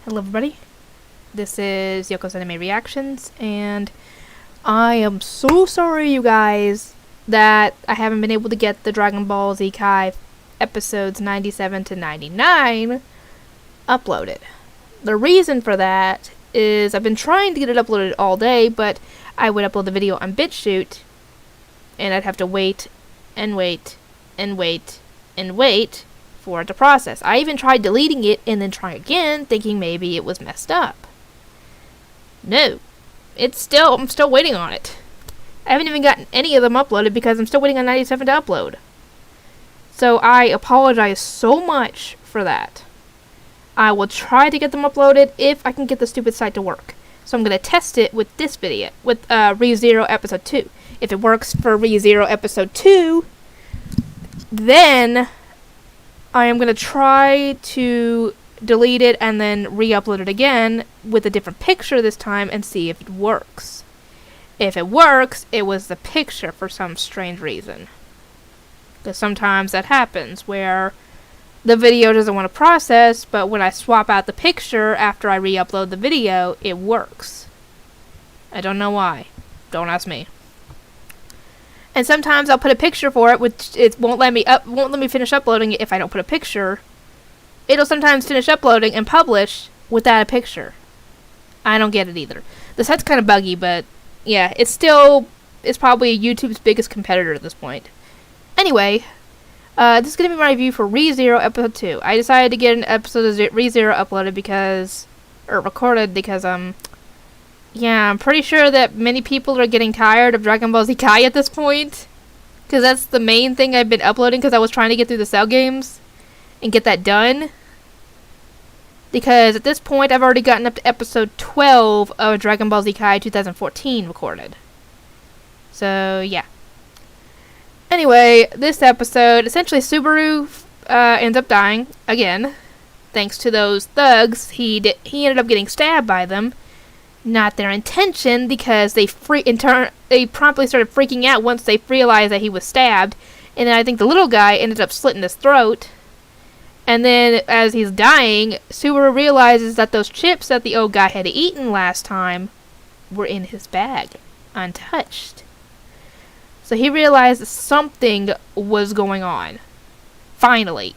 Hello everybody, this is Yoko's Anime Reactions, and I am so sorry you guys that I haven't been able to get the Dragon Ball Z Kai episodes 97 to 99 uploaded. The reason for that is I've been trying to get it uploaded all day, but I would upload the video on BitChute, and I'd have to wait and wait and wait and wait for it to process. I even tried deleting it and then trying again, thinking maybe it was messed up. No. I'm still waiting on it. I haven't even gotten any of them uploaded because I'm still waiting on 97 to upload. So I apologize so much for that. I will try to get them uploaded if I can get the stupid site to work. So I'm going to test it with this video, with ReZero Episode 2. If it works for ReZero Episode 2, then I am going to try to delete it and then re-upload it again with a different picture this time and see if it works. If it works, it was the picture for some strange reason. Because sometimes that happens where the video doesn't want to process, but when I swap out the picture after I re-upload the video, it works. I don't know why. Don't ask me. And sometimes I'll put a picture for it, which it won't let me finish uploading it if I don't put a picture. It'll sometimes finish uploading and publish without a picture. I don't get it either. The site's kind of buggy, but yeah, it's probably YouTube's biggest competitor at this point. Anyway, this is going to be my review for ReZero Episode 2. I decided to get an episode of ReZero uploaded recorded because, yeah, I'm pretty sure that many people are getting tired of Dragon Ball Z Kai at this point. Because that's the main thing I've been uploading because I was trying to get through the Cell games and get that done. Because at this point, I've already gotten up to episode 12 of Dragon Ball Z Kai 2014 recorded. So, yeah. Anyway, this episode, essentially Subaru ends up dying again. Thanks to those thugs, he ended up getting stabbed by them. Not their intention, because they promptly started freaking out once they realized that he was stabbed. And then I think the little guy ended up slitting his throat. And then, as he's dying, Subaru realizes that those chips that the old guy had eaten last time were in his bag, untouched. So he realized that something was going on. Finally.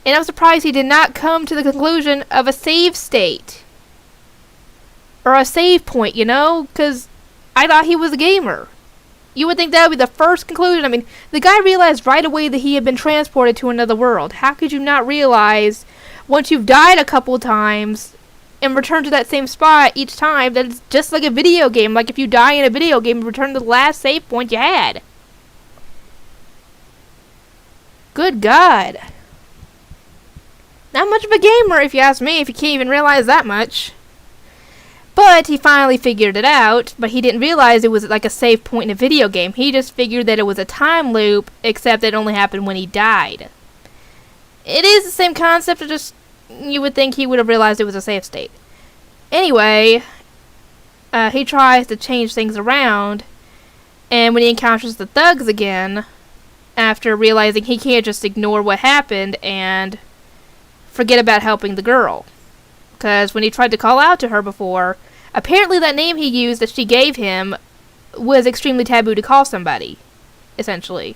And I'm surprised he did not come to the conclusion of a save state. Or a save point, you know? Because I thought he was a gamer. You would think that would be the first conclusion. I mean, the guy realized right away that he had been transported to another world. How could you not realize, once you've died a couple times, and return to that same spot each time, that it's just like a video game. Like if you die in a video game, you return to the last save point you had. Good God. Not much of a gamer, if you ask me, if you can't even realize that much. But he finally figured it out, but he didn't realize it was like a save point in a video game. He just figured that it was a time loop, except that it only happened when he died. It is the same concept, it just you would think he would have realized it was a save state. Anyway, he tries to change things around, and when he encounters the thugs again, after realizing he can't just ignore what happened and forget about helping the girl. Because when he tried to call out to her before, apparently that name he used that she gave him was extremely taboo to call somebody, essentially.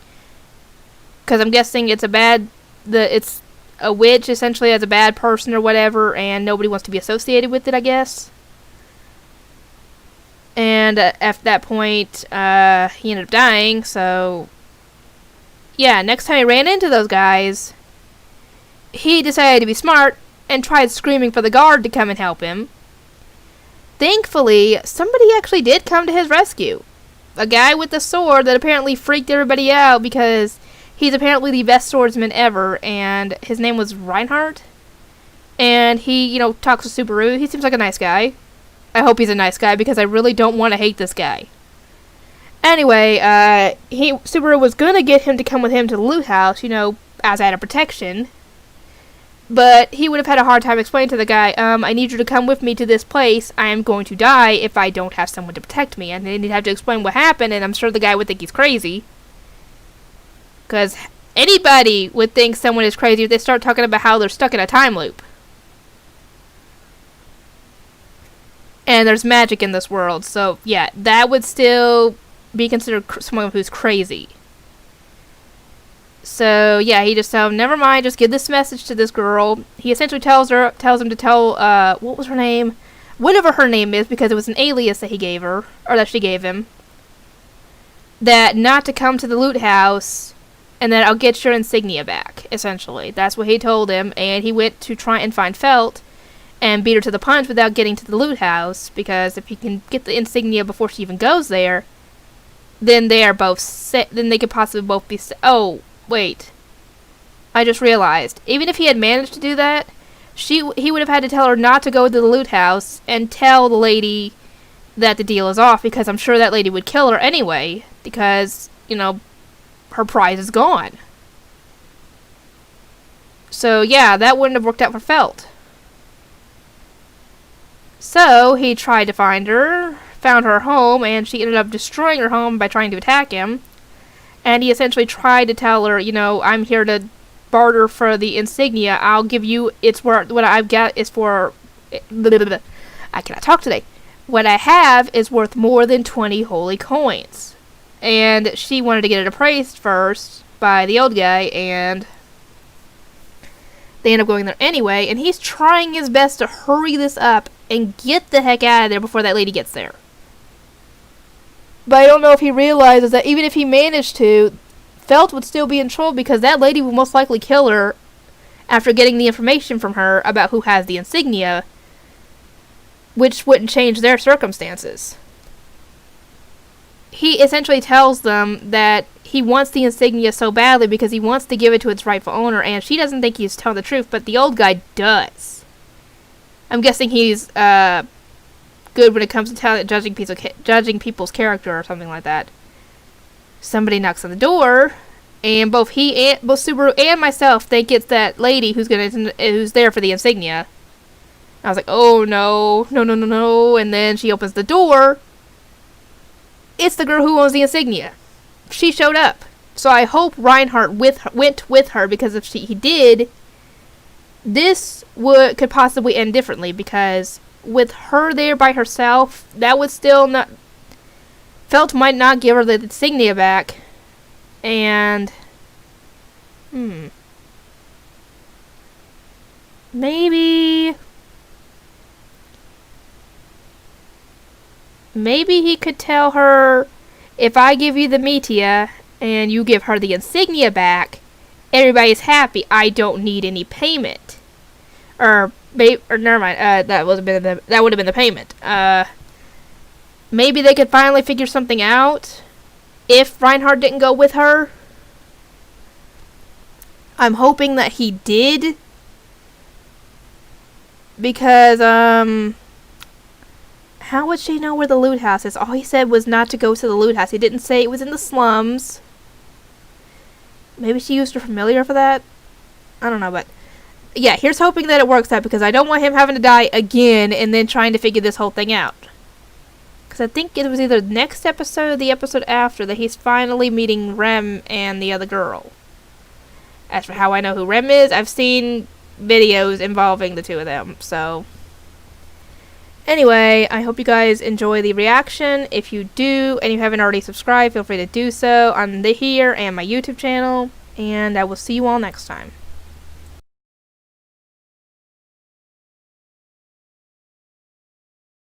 Because I'm guessing it's it's a witch, essentially, as a bad person or whatever, and nobody wants to be associated with it, I guess. And at that point, he ended up dying, so yeah, next time he ran into those guys, he decided to be smart and tried screaming for the guard to come and help him. Thankfully, somebody actually did come to his rescue. A guy with a sword that apparently freaked everybody out because he's apparently the best swordsman ever, and his name was Reinhardt. And he, talks to Subaru. He seems like a nice guy. I hope he's a nice guy because I really don't want to hate this guy. Anyway, Subaru was gonna get him to come with him to the loot house, as out of protection. But he would have had a hard time explaining to the guy, I need you to come with me to this place. I am going to die if I don't have someone to protect me. And then he'd have to explain what happened, and I'm sure the guy would think he's crazy. Because anybody would think someone is crazy if they start talking about how they're stuck in a time loop. And there's magic in this world, so yeah, that would still be considered someone who's crazy. So yeah, he just never mind, just give this message to this girl. He essentially tells him to tell, what was her name? Whatever her name is, because it was an alias that he gave her, or that she gave him. That not to come to the loot house, and that I'll get your insignia back, essentially. That's what he told him, and he went to try and find Felt, and beat her to the punch without getting to the loot house, because if he can get the insignia before she even goes there, then they are both then they could possibly both be oh, wait. I just realized, even if he had managed to do that, he would have had to tell her not to go to the loot house and tell the lady that the deal is off, because I'm sure that lady would kill her anyway, because, you know, her prize is gone. So yeah, that wouldn't have worked out for Felt. So, he tried to find her, found her home, and she ended up destroying her home by trying to attack him. And he essentially tried to tell her, you know, I'm here to barter for the insignia. I'll give you, it's worth, what I've got is for, I cannot talk today. What I have is worth more than 20 holy coins. And she wanted to get it appraised first by the old guy, and they end up going there anyway, and he's trying his best to hurry this up and get the heck out of there before that lady gets there. But I don't know if he realizes that even if he managed to, Felt would still be in trouble, because that lady will most likely kill her after getting the information from her about who has the insignia, which wouldn't change their circumstances. He essentially tells them that he wants the insignia so badly because he wants to give it to its rightful owner, and she doesn't think he's telling the truth, but the old guy does. I'm guessing he's good when it comes to judging people's character or something like that. Somebody knocks on the door, and both Subaru and myself think it's that lady who's there for the insignia. I was like, oh no, no, and then she opens the door. It's the girl who owns the insignia. She showed up. So I hope Reinhardt went with her, because if he did, this could possibly end differently, because with her there by herself, that would still not... Felt might not give her the insignia back, and... Maybe he could tell her, if I give you the Metia, and you give her the insignia back, everybody's happy. I don't need any payment. Or never mind. That would have been the payment. Maybe they could finally figure something out if Reinhardt didn't go with her. I'm hoping that he did, because how would she know where the loot house is? All he said was not to go to the loot house. He didn't say it was in the slums. Maybe she used her familiar for that? I don't know, but... yeah, here's hoping that it works out, because I don't want him having to die again and then trying to figure this whole thing out. Because I think it was either the next episode or the episode after that he's finally meeting Rem and the other girl. As for how I know who Rem is, I've seen videos involving the two of them, so... anyway, I hope you guys enjoy the reaction. If you do, and you haven't already subscribed, feel free to do so on here and my YouTube channel. And I will see you all next time.